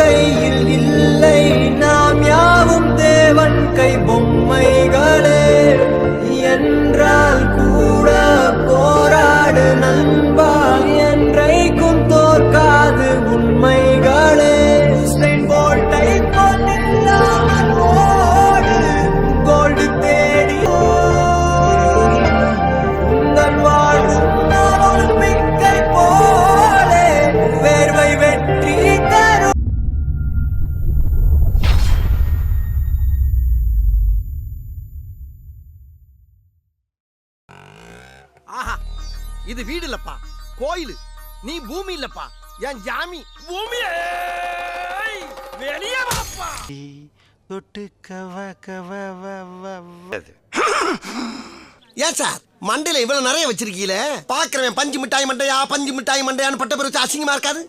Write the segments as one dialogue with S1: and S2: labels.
S1: கையில் இல்லை, நாம் யாவும் தேவன் கை பொம்மைகளே. என்றால் கூட போராடு நண்பா, என்றைக்கும் தோற்காது உண்மைகளே. போல்ட்டை போட்டில்லாமல் ஓடு, கோல்டு தேடி உங்கள் வாழும் ஒலிம்பிக்கை போலே வேர்வை வெற்றி தரும்.
S2: ஆஹா, இது வீடு இல்லப்பா, கோயில். நீ பூமி இல்லப்பா, என் ஜாமி. பூமியே வெளியே வாப்பா.
S3: தொட்டு கவ கவ
S2: ஏன் சார் மண்டையில இவ்வளவு நிறைய வச்சிருக்கீல? பாக்குறவன் பஞ்சு மிட்டாய் மண்டையா பஞ்சு மிட்டாய் மண்டையான்னு பட்ட பிறகு அசிங்கமா இருக்காது?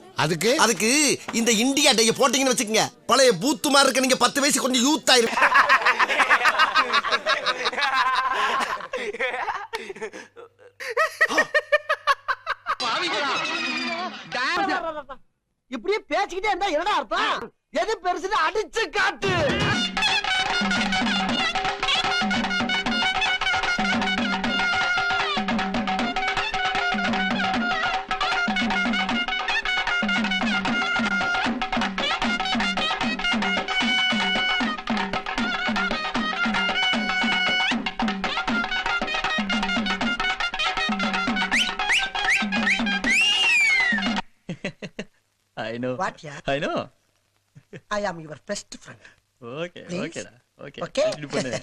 S2: அதுக்கு இந்த இந்தியா டேயை போட்டீங்கன்னு வச்சுக்கங்க, பழைய பூத்து மாதிரி இருக்க நீங்க 10 வயசு கொஞ்சம் யூத் ஆயிரும்.
S4: இப்படியே பேசிக்கிட்டே இருந்தா என்னடா அர்த்தம்? எது பெருசுன்னு அடிச்சு காட்டு.
S5: I know.
S4: What, yeah?
S5: I know.
S4: I am your best friend.
S5: Okay,
S4: Please?
S5: okay, okay.
S4: Okay?
S5: இது பண்ணு.